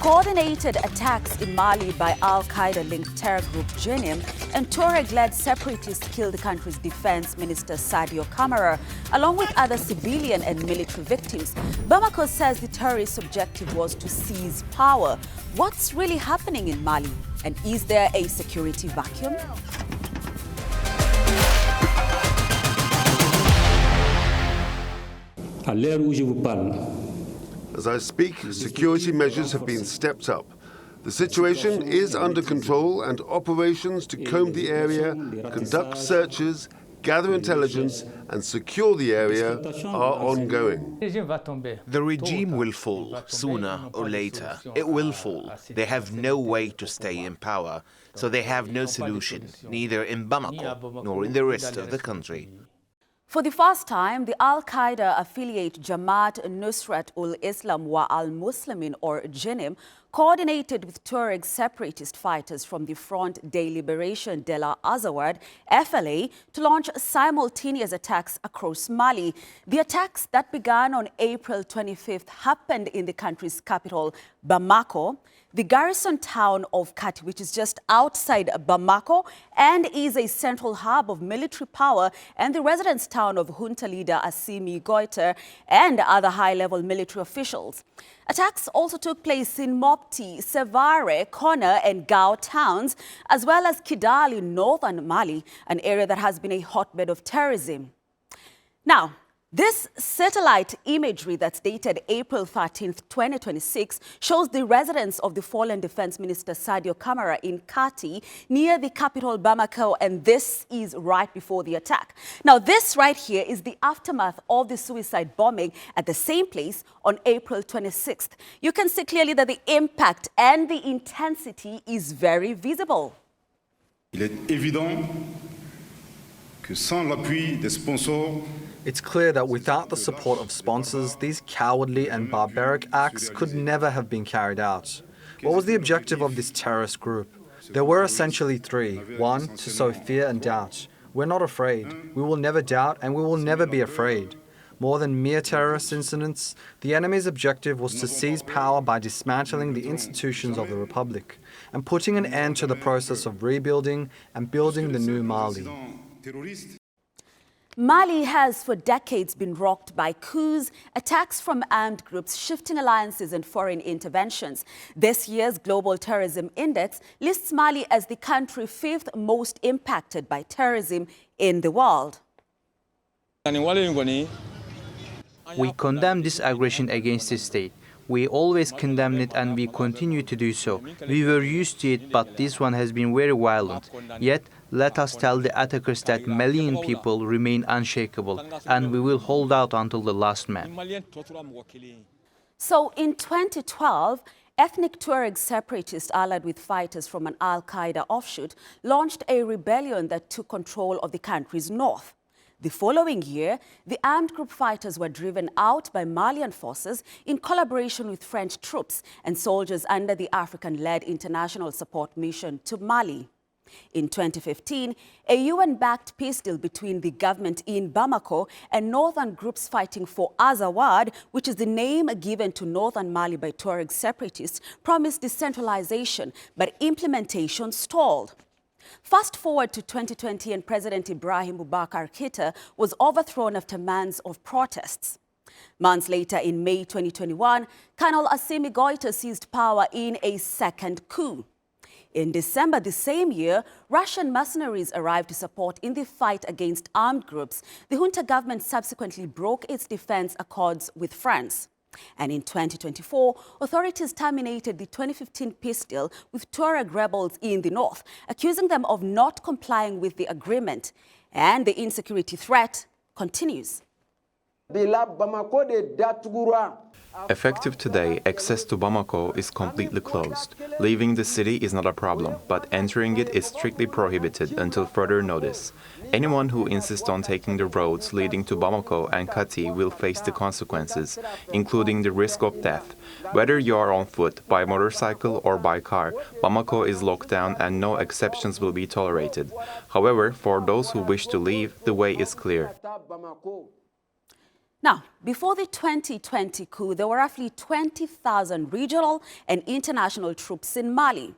Coordinated attacks in Mali by Al-Qaeda-linked terror group Jinack and Tuareg-led separatists killed the country's defense minister Sadio Camara, along with other civilian and military victims. Bamako says the terrorist objective was to seize power. What's really happening in Mali? And is there a security vacuum? À l'heure où je vous parle, as I speak, security measures have been stepped up. The situation is under control and operations to comb the area, conduct searches, gather intelligence and secure the area are ongoing. The regime will fall, sooner or later. It will fall. They have no way to stay in power, so they have no solution, neither in Bamako nor in the rest of the country. For the first time, the Al-Qaeda affiliate Jamaat Nusrat ul-Islam wa al-Muslimin, or Jnim, coordinated with Tuareg separatist fighters from the Front de Liberation de la Azawad, FLA, to launch simultaneous attacks across Mali. The attacks that began on April 25th happened in the country's capital, Bamako, the garrison town of Kati, which is just outside Bamako and is a central hub of military power, and the residence town of junta leader Assimi Goïta and other high-level military officials. Attacks also took place in Mopti, Sevare, Kona and Gao towns, as well as Kidal in northern Mali, an area that has been a hotbed of terrorism. Now, this satellite imagery that's dated April 13th, 2026 shows the residence of the fallen defense minister Sadio Camara in Kati near the capital Bamako, and this is right before the attack. Now, this right here is the aftermath of the suicide bombing at the same place on April 26th. You can see clearly that the impact and the intensity is very visible. Il est évident que sans l'appui des sponsors, it's clear that without the support of sponsors, these cowardly and barbaric acts could never have been carried out. What was the objective of this terrorist group? There were essentially three. One, to sow fear and doubt. We're not afraid. We will never doubt and we will never be afraid. More than mere terrorist incidents, the enemy's objective was to seize power by dismantling the institutions of the Republic and putting an end to the process of rebuilding and building the new Mali. Mali has for decades been rocked by coups, attacks from armed groups, shifting alliances and foreign interventions. This year's Global Terrorism Index lists Mali as the country fifth most impacted by terrorism in the world. We condemn this aggression against the state. We always condemn it and we continue to do so. We were used to it, but this one has been very violent. Yet, let us tell the attackers that Malian people remain unshakable and we will hold out until the last man. So in 2012, ethnic Tuareg separatists allied with fighters from an Al-Qaeda offshoot launched a rebellion that took control of the country's north. The following year, the armed group fighters were driven out by Malian forces in collaboration with French troops and soldiers under the African-led international support mission to Mali. In 2015, a UN-backed peace deal between the government in Bamako and northern groups fighting for Azawad, which is the name given to northern Mali by Tuareg separatists, promised decentralization, but implementation stalled. Fast forward to 2020 and President Ibrahim Boubacar Keïta was overthrown after months of protests. Months later, in May 2021, Colonel Assimi Goïta seized power in a second coup. In December the same year, Russian mercenaries arrived to support in the fight against armed groups. The junta government subsequently broke its defense accords with France. And in 2024, authorities terminated the 2015 peace deal with Tuareg rebels in the north, accusing them of not complying with the agreement. And the insecurity threat continues. Effective today, access to Bamako is completely closed. Leaving the city is not a problem, but entering it is strictly prohibited until further notice. Anyone who insists on taking the roads leading to Bamako and Kati will face the consequences, including the risk of death. Whether you are on foot, by motorcycle or by car, Bamako is locked down and no exceptions will be tolerated. However, for those who wish to leave, the way is clear. Now, before the 2020 coup, there were roughly 20,000 regional and international troops in Mali.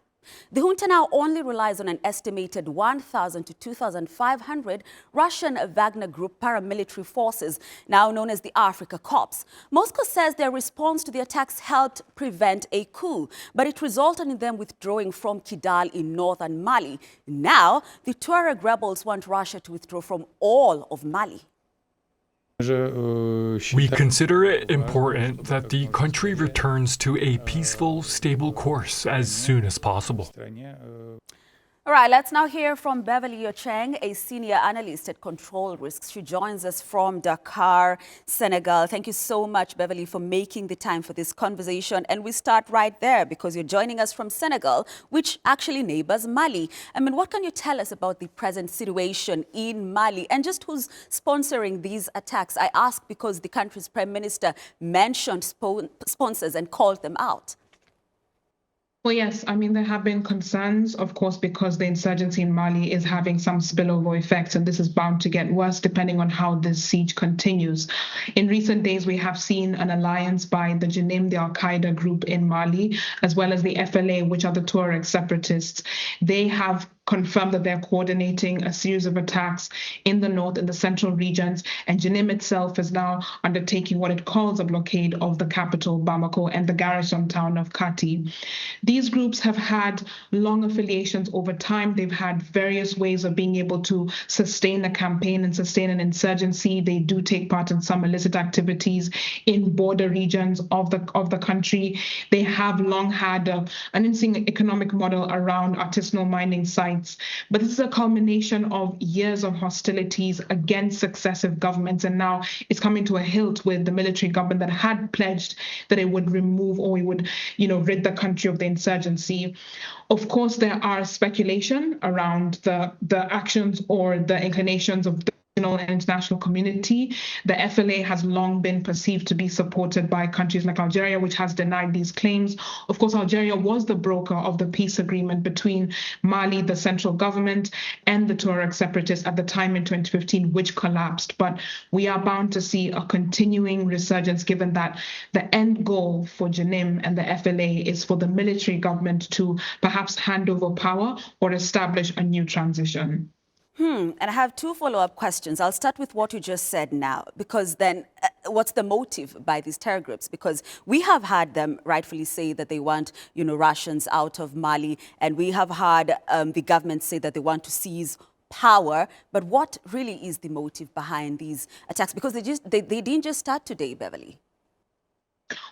The junta now only relies on an estimated 1,000 to 2,500 Russian Wagner Group paramilitary forces, now known as the Africa Corps. Moscow says their response to the attacks helped prevent a coup, but it resulted in them withdrawing from Kidal in northern Mali. Now, the Tuareg rebels want Russia to withdraw from all of Mali. We consider it important that the country returns to a peaceful, stable course as soon as possible. All right, let's now hear from Beverly Ocheng, a senior analyst at Control Risks. She joins us from Dakar, Senegal. Thank you so much, Beverly, for making the time for this conversation. And we start right there because you're joining us from Senegal, which actually neighbors Mali. I mean, what can you tell us about the present situation in Mali and just who's sponsoring these attacks? I ask because the country's prime minister mentioned sponsors and called them out. Well, yes, I mean, there have been concerns, of course, because the insurgency in Mali is having some spillover effects, and this is bound to get worse depending on how this siege continues. In recent days, we have seen an alliance by the Jnim, the Al-Qaeda group in Mali, as well as the FLA, which are the Tuareg separatists. They have confirmed that they're coordinating a series of attacks in the north and the central regions, and Jnim itself is now undertaking what it calls a blockade of the capital, Bamako, and the garrison town of Kati. These groups have had long affiliations over time. They've had various ways of being able to sustain a campaign and sustain an insurgency. They do take part in some illicit activities in border regions of the country. They have long had an interesting economic model around artisanal mining sites. But this is a culmination of years of hostilities against successive governments, and now it's coming to a hilt with the military government that had pledged that it would remove or it would, rid the country of the insurgency. Of course, there are speculation around the actions or the inclinations of the and international community. The FLA has long been perceived to be supported by countries like Algeria, which has denied these claims. Of course, Algeria was the broker of the peace agreement between Mali, the central government, and the Tuareg separatists at the time in 2015, which collapsed. But we are bound to see a continuing resurgence, given that the end goal for Jnim and the FLA is for the military government to perhaps hand over power or establish a new transition. And I have two follow-up questions. I'll start with what you just said now, because then what's the motive by these terror groups? Because we have had them rightfully say that they want, Russians out of Mali, and we have had the government say that they want to seize power. But what really is the motive behind these attacks? Because they didn't just start today, Beverly.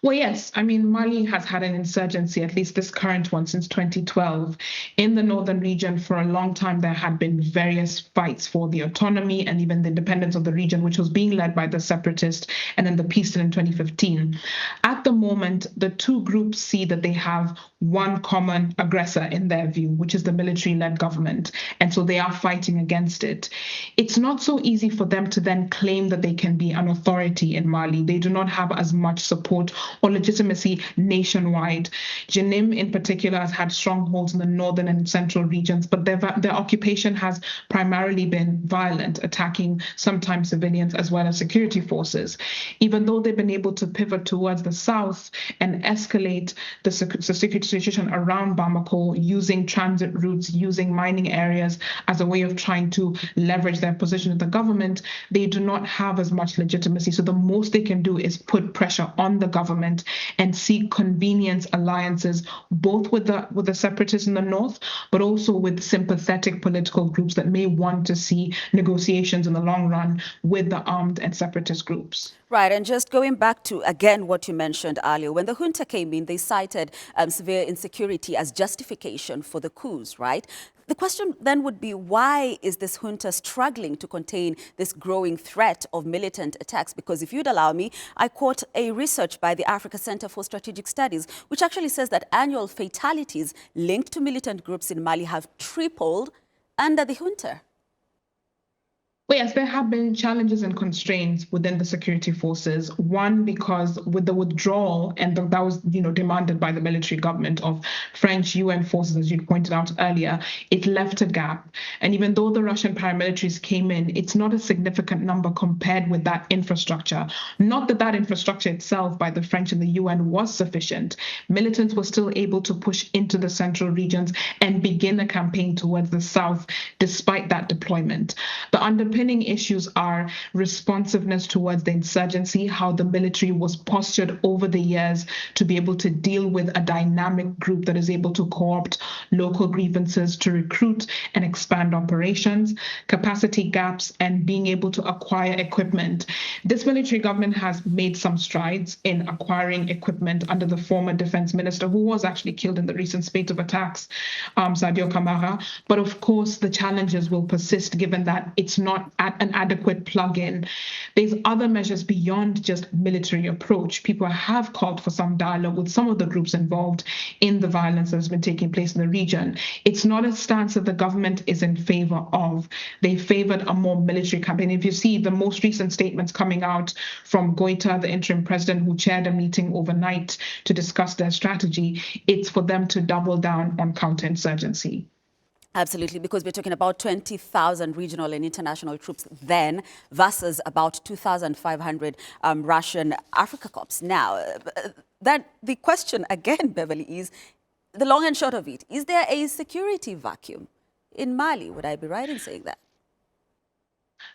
Well, yes. I mean, Mali has had an insurgency, at least this current one, since 2012. In the northern region, for a long time, there had been various fights for the autonomy and even the independence of the region, which was being led by the separatists and then the peace deal in 2015. At the moment, the two groups see that they have one common aggressor in their view, which is the military-led government. And so they are fighting against it. It's not so easy for them to then claim that they can be an authority in Mali. They do not have as much support or legitimacy nationwide. Jnim in particular has had strongholds in the northern and central regions, but their occupation has primarily been violent, attacking sometimes civilians as well as security forces. Even though they've been able to pivot towards the south and escalate the security situation around Bamako using transit routes, using mining areas as a way of trying to leverage their position in the government, they do not have as much legitimacy. So the most they can do is put pressure on the government and seek convenience alliances, both with the separatists in the north, but also with sympathetic political groups that may want to see negotiations in the long run with the armed and separatist groups. Right, and just going back to, again, what you mentioned earlier, when the junta came in, they cited severe insecurity as justification for the coups, right? The question then would be, why is this junta struggling to contain this growing threat of militant attacks? Because if you'd allow me, I quote a research by the Africa Center for Strategic Studies, which actually says that annual fatalities linked to militant groups in Mali have tripled under the junta. Well, yes, there have been challenges and constraints within the security forces. One, because with the withdrawal, and that was, demanded by the military government of French UN forces, as you pointed out earlier, it left a gap. And even though the Russian paramilitaries came in, it's not a significant number compared with that infrastructure. Not that infrastructure itself by the French and the UN was sufficient. Militants were still able to push into the central regions and begin a campaign towards the south, despite that deployment. The underpinning issues are responsiveness towards the insurgency, how the military was postured over the years to be able to deal with a dynamic group that is able to co-opt local grievances to recruit and expand operations, capacity gaps, and being able to acquire equipment. This military government has made some strides in acquiring equipment under the former defense minister, who was actually killed in the recent spate of attacks, Sadio Camara. But of course, the challenges will persist given that it's not at an adequate plug-in. There's other measures beyond just military approach. People have called for some dialogue with some of the groups involved in the violence that has been taking place in the region. It's not a stance that the government is in favor of. They favored a more military campaign. If you see the most recent statements coming out from Goita, the interim president who chaired a meeting overnight to discuss their strategy, it's for them to double down on counterinsurgency. Absolutely, because we're talking about 20,000 regional and international troops then versus about 2,500 Russian Africa Corps now. The question again, Beverly, is the long and short of it. Is there a security vacuum in Mali? Would I be right in saying that?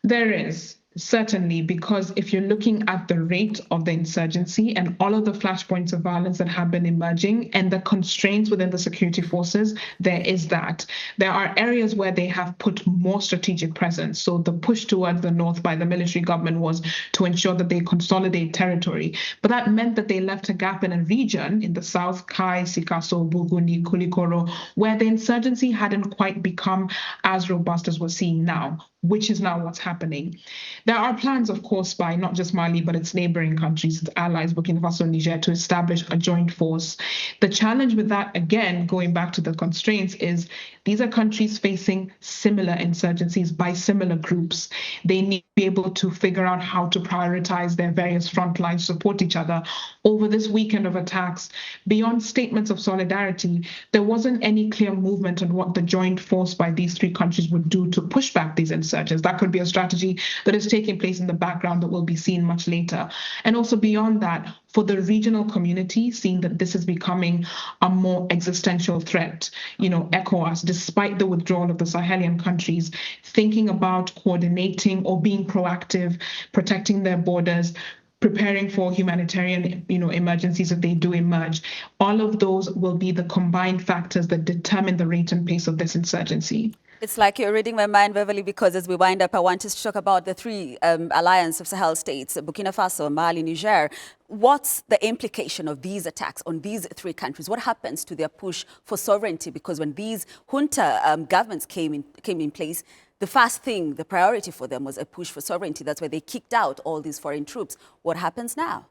There is. Certainly, because if you're looking at the rate of the insurgency and all of the flashpoints of violence that have been emerging and the constraints within the security forces, there is that. There are areas where they have put more strategic presence. So the push towards the north by the military government was to ensure that they consolidate territory. But that meant that they left a gap in a region in the south, Kai, Sikaso, Buguni, Kulikoro, where the insurgency hadn't quite become as robust as we're seeing now, which is now what's happening. There are plans, of course, by not just Mali, but its neighboring countries, its allies, Burkina Faso, Niger, to establish a joint force. The challenge with that, again, going back to the constraints, is these are countries facing similar insurgencies by similar groups. They need to be able to figure out how to prioritize their various front lines, support each other. Over this weekend of attacks, beyond statements of solidarity, there wasn't any clear movement on what the joint force by these three countries would do to push back these insurgents. That could be a strategy that is taking place in the background that will be seen much later. And also beyond that, for the regional community, seeing that this is becoming a more existential threat, ECOWAS, despite the withdrawal of the Sahelian countries, thinking about coordinating or being proactive, protecting their borders, preparing for humanitarian, emergencies if they do emerge. All of those will be the combined factors that determine the rate and pace of this insurgency. It's like you're reading my mind, Beverly, because as we wind up, I want us to talk about the three alliance of Sahel states, Burkina Faso, Mali, Niger. What's the implication of these attacks on these three countries? What happens to their push for sovereignty? Because when these junta governments came in place, the first thing, the priority for them was a push for sovereignty. That's why they kicked out all these foreign troops. What happens now?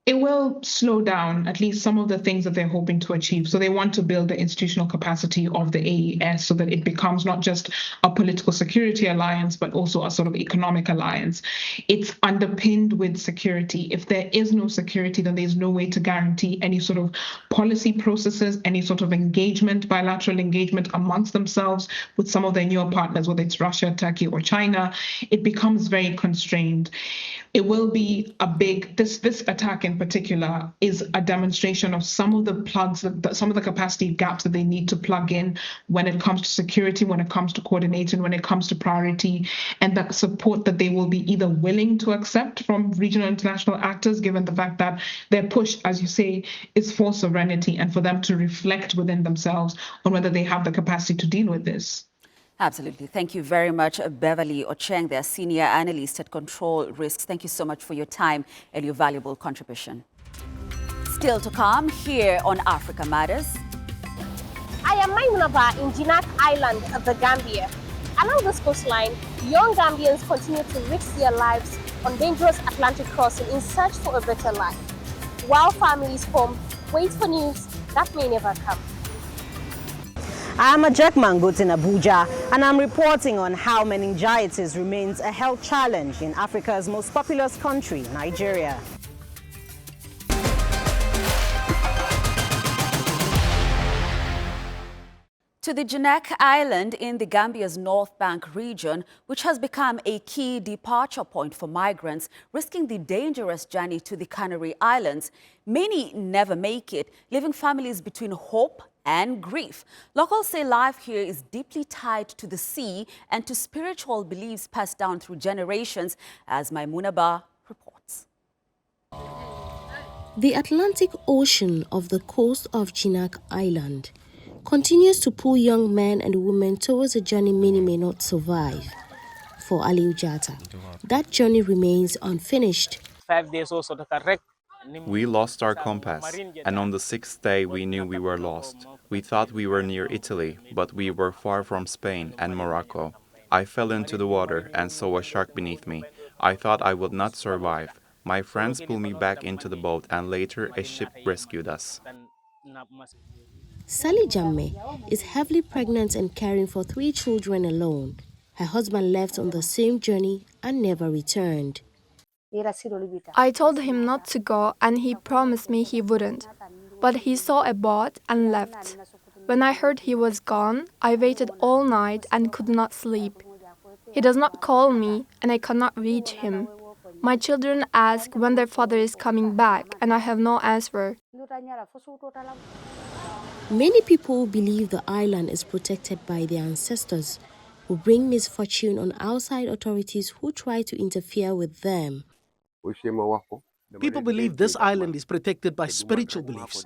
It will slow down at least some of the things that they're hoping to achieve. So they want to build the institutional capacity of the AES so that it becomes not just a political security alliance, but also a sort of economic alliance. It's underpinned with security. If there is no security, then there's no way to guarantee any sort of policy processes, any sort of engagement, bilateral engagement amongst themselves with some of their newer partners, whether it's Russia, Turkey, or China. It becomes very constrained. It will be a big, this attack in particular is a demonstration of some of the plugs, some of the capacity gaps that they need to plug in when it comes to security, when it comes to coordinating, when it comes to priority, and that support that they will be either willing to accept from regional and international actors, given the fact that their push, as you say, is for sovereignty and for them to reflect within themselves on whether they have the capacity to deal with this. Absolutely. Thank you very much, Beverly Ocheng, their senior analyst at Control Risks. Thank you so much for your time and your valuable contribution. Still to come here on Africa Matters. I am Maimunaba in Jinack Island of the Gambia. Along this coastline, young Gambians continue to risk their lives on dangerous Atlantic crossing in search for a better life, while families home wait for news that may never come. I'm Jack Mangut in Abuja, and I'm reporting on how meningitis remains a health challenge in Africa's most populous country, Nigeria. To the Jinack Island in the Gambia's North Bank region, which has become a key departure point for migrants risking the dangerous journey to the Canary Islands. Many never make it, leaving families between hope and grief. Locals say life here is deeply tied to the sea and to spiritual beliefs passed down through generations, as Maimunaba reports. The Atlantic Ocean off the coast of Jinack Island continues to pull young men and women towards a journey many may not survive. For Aliu Jata, that journey remains unfinished. 5 days also to correct. We lost our compass, and on the 6th day we knew we were lost. We thought we were near Italy, but we were far from Spain and Morocco. I fell into the water and saw a shark beneath me. I thought I would not survive. My friends pulled me back into the boat, and later a ship rescued us. Sally Jamme is heavily pregnant and caring for 3 children alone. Her husband left on the same journey and never returned. I told him not to go and he promised me he wouldn't. But he saw a boat and left. When I heard he was gone, I waited all night and could not sleep. He does not call me and I cannot reach him. My children ask when their father is coming back and I have no answer. Many people believe the island is protected by their ancestors, who bring misfortune on outside authorities who try to interfere with them. People believe this island is protected by spiritual beliefs.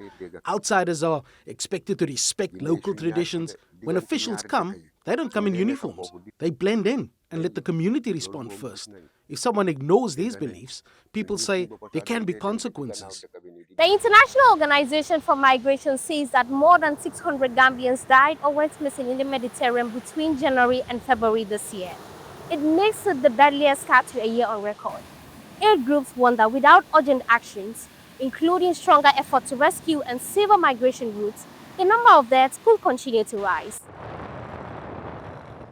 Outsiders are expected to respect local traditions. When officials come, they don't come in uniforms. They blend in and let the community respond first. If someone ignores these beliefs, people say there can be consequences. The International Organization for Migration says that more than 600 Gambians died or went missing in the Mediterranean between January and February this year. It makes it the deadliest capture a year on record. Aid groups warn that without urgent actions, including stronger efforts to rescue and safer migration routes, the number of deaths could continue to rise.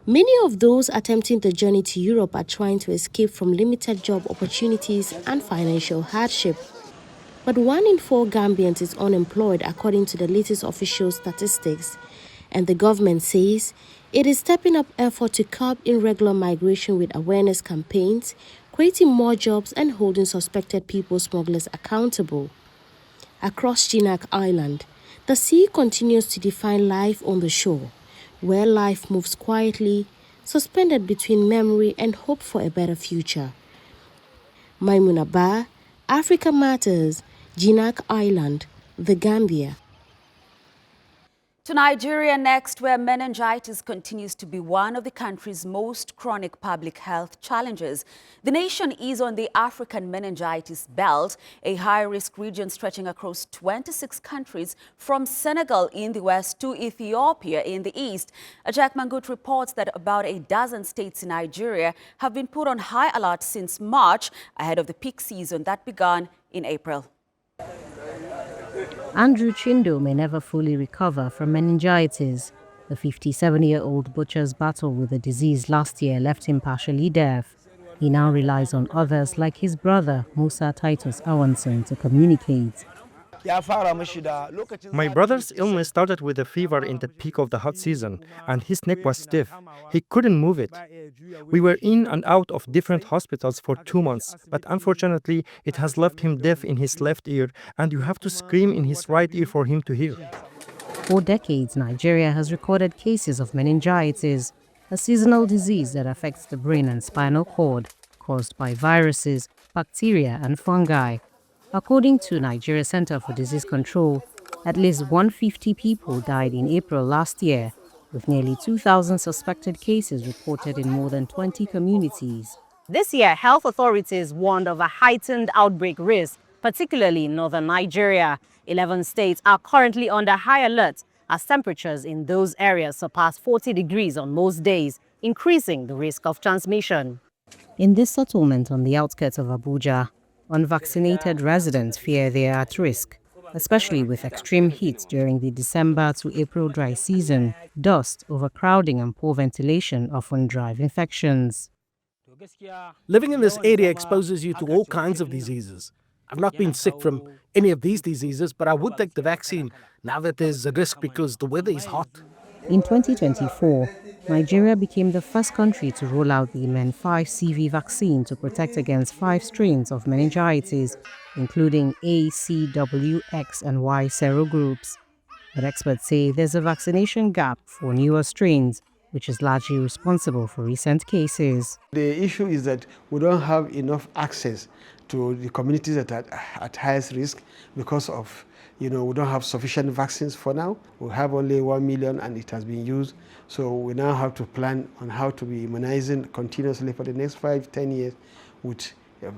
Many of those attempting the journey to Europe are trying to escape from limited job opportunities and financial hardship. But 1 in 4 Gambians is unemployed according to the latest official statistics, and the government says it is stepping up effort to curb irregular migration with awareness campaigns, creating more jobs and holding suspected people smugglers accountable. Across Jinack Island, the sea continues to define life on the shore, where life moves quietly, suspended between memory and hope for a better future. Maimunaba, Africa Matters, Jinack Island, the Gambia. To Nigeria next, where meningitis continues to be one of the country's most chronic public health challenges. The nation is on the African meningitis belt, a high-risk region stretching across 26 countries from Senegal in the west to Ethiopia in the east. Ajak Mangut reports that about a dozen states in Nigeria have been put on high alert since March, ahead of the peak season that began in April. Andrew Chindo may never fully recover from meningitis. The 57-year-old butcher's battle with the disease last year left him partially deaf. He now relies on others like his brother, Musa Titus Awanson, to communicate. My brother's illness started with a fever in the peak of the hot season, and his neck was stiff. He couldn't move it. We were in and out of different hospitals for 2 months, but unfortunately, it has left him deaf in his left ear, and you have to scream in his right ear for him to hear. For decades, Nigeria has recorded cases of meningitis, a seasonal disease that affects the brain and spinal cord, caused by viruses, bacteria, and fungi. According to Nigeria Center for Disease Control, at least 150 people died in April last year, with nearly 2,000 suspected cases reported in more than 20 communities. This year, health authorities warned of a heightened outbreak risk, particularly in northern Nigeria. 11 states are currently under high alert as temperatures in those areas surpass 40 degrees on most days, increasing the risk of transmission. In this settlement on the outskirts of Abuja, unvaccinated residents fear they are at risk. especially with extreme heat during the December to April dry season. Dust, overcrowding, and poor ventilation often drive infections. Living in this area exposes you to all kinds of diseases. I've not been sick from any of these diseases, but I would take the vaccine now that there's a risk because the weather is hot. In 2024, Nigeria became the first country to roll out the Men5CV vaccine to protect against 5 strains of meningitis, including A, C, W, X, and Y serogroups. But experts say there's a vaccination gap for newer strains, which is largely responsible for recent cases. The issue is that we don't have enough access to the communities that are at highest risk because of, we don't have sufficient vaccines for now. We have only 1 million and it has been used. So we now have to plan on how to be immunizing continuously for the next 5-10 years with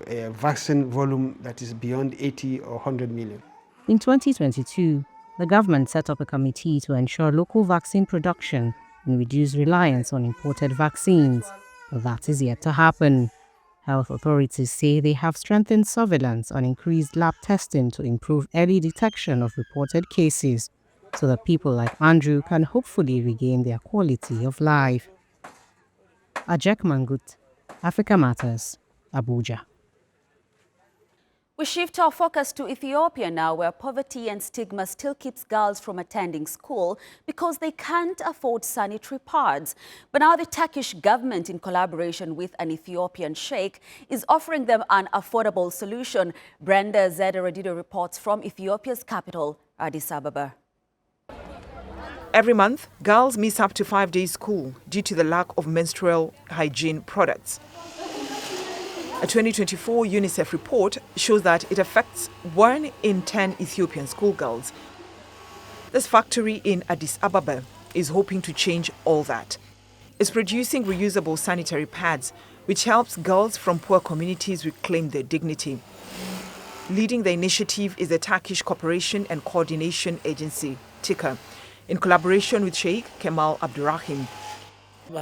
a vaccine volume that is beyond 80 or 100 million. In 2022, the government set up a committee to ensure local vaccine production and reduce reliance on imported vaccines. But that is yet to happen. Health authorities say they have strengthened surveillance and increased lab testing to improve early detection of reported cases so that people like Andrew can hopefully regain their quality of life. Ajek Mangut, Africa Matters, Abuja. We shift our focus to Ethiopia now, where poverty and stigma still keeps girls from attending school because they can't afford sanitary pads. But now the Turkish government, in collaboration with an Ethiopian sheikh, is offering them an affordable solution. Brenda Zederedido reports from Ethiopia's capital, Addis Ababa. Every month, girls miss up to 5 days school due to the lack of menstrual hygiene products. A 2024 UNICEF report shows that it affects 1 in 10 Ethiopian schoolgirls. This factory in Addis Ababa is hoping to change all that. It's producing reusable sanitary pads, which helps girls from poor communities reclaim their dignity. Leading the initiative is the Turkish Cooperation and Coordination Agency, TICA, in collaboration with Sheikh Kemal Abdurrahim. We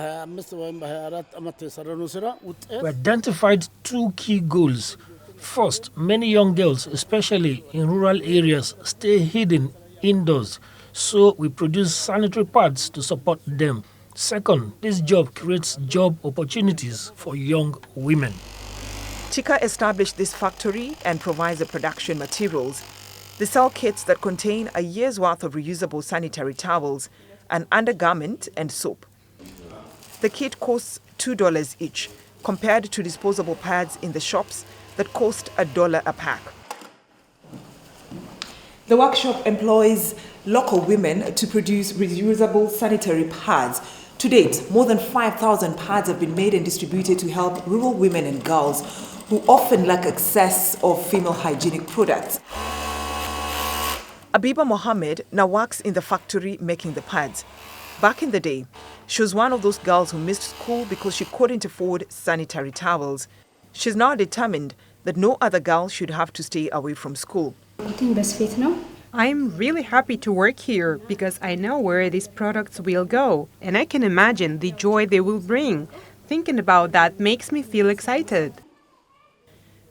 identified 2 key goals. First, many young girls, especially in rural areas, stay hidden indoors, so we produce sanitary pads to support them. Second, this job creates job opportunities for young women. TICA established this factory and provides the production materials. They sell kits that contain a year's worth of reusable sanitary towels, an undergarment, and soap. The kit costs $2 each, compared to disposable pads in the shops that cost $1 a pack. The workshop employs local women to produce reusable sanitary pads. To date, more than 5,000 pads have been made and distributed to help rural women and girls who often lack access of female hygienic products. Abiba Mohammed now works in the factory making the pads. Back in the day, she was one of those girls who missed school because she couldn't afford sanitary towels. She's now determined that no other girl should have to stay away from school. I'm really happy to work here because I know where these products will go, and I can imagine the joy they will bring. Thinking about that makes me feel excited.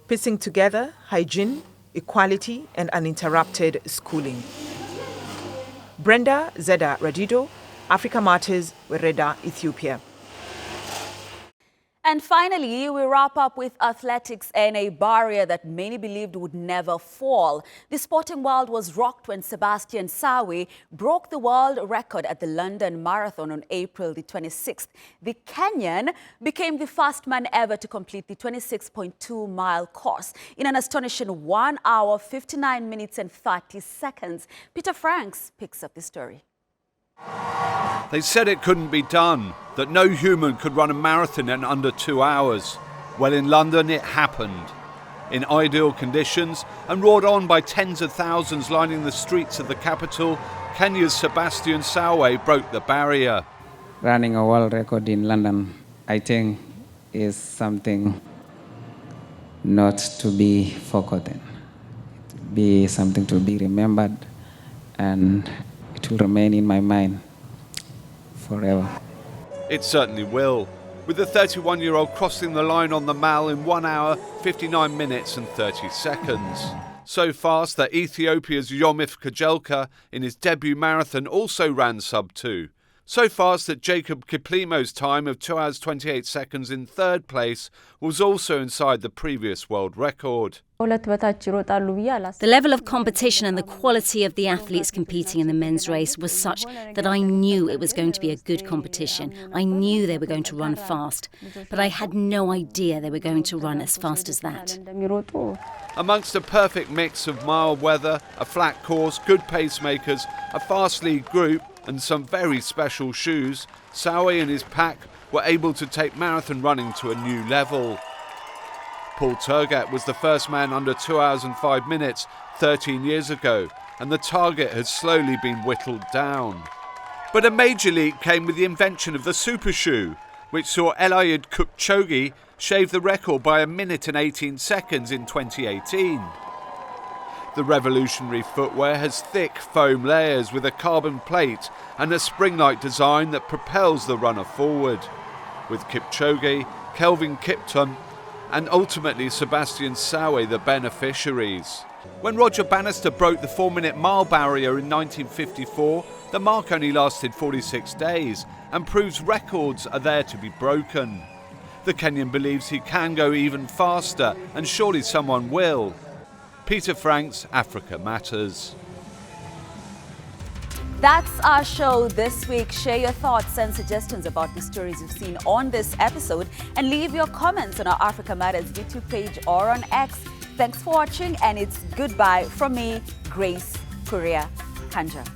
Piecing together hygiene, equality, and uninterrupted schooling. Brenda Zederedido, Africa Matters, Wereda, Ethiopia. And finally, we wrap up with athletics and a barrier that many believed would never fall. The sporting world was rocked when Sebastian Sawe broke the world record at the London Marathon on April the 26th. The Kenyan became the first man ever to complete the 26.2-mile course in an astonishing 1 hour, 59 minutes and 30 seconds. Peter Franks picks up the story. They said it couldn't be done, that no human could run a marathon in under 2 hours. Well, in London it happened. In ideal conditions and roared on by tens of thousands lining the streets of the capital, Kenya's Sebastian Sawe broke the barrier. Running a world record in London, I think, is something not to be forgotten. It will be something to be remembered, and it will remain in my mind forever. It certainly will, with the 31-year-old crossing the line on the Mall in 1 hour, 59 minutes and 30 seconds. So fast that Ethiopia's Yomif Kajelka in his debut marathon also ran sub-2. So fast that Jacob Kiplimo's time of 2 hours 28 seconds in third place was also inside the previous world record. The level of competition and the quality of the athletes competing in the men's race was such that I knew it was going to be a good competition. I knew they were going to run fast, but I had no idea they were going to run as fast as that. Amongst a perfect mix of mild weather, a flat course, good pacemakers, a fast lead group and some very special shoes, Sadio and his pack were able to take marathon running to a new level. Paul Turgat was the first man under 2 hours and 5 minutes 13 years ago, and the target has slowly been whittled down. But a major leap came with the invention of the super shoe, which saw Eliud Kipchoge shave the record by 1 minute and 18 seconds in 2018. The revolutionary footwear has thick foam layers with a carbon plate and a spring-like design that propels the runner forward, with Kipchoge, Kelvin Kiptum and ultimately Sebastian Sawe the beneficiaries. When Roger Bannister broke the 4-minute mile barrier in 1954, the mark only lasted 46 days and proves records are there to be broken. The Kenyan believes he can go even faster, and surely someone will. Peter Franks, Africa Matters. That's our show this week. Share your thoughts and suggestions about the stories you've seen on this episode and leave your comments on our Africa Matters YouTube page or on X. Thanks for watching, and it's goodbye from me, Grace Kuria Kanja.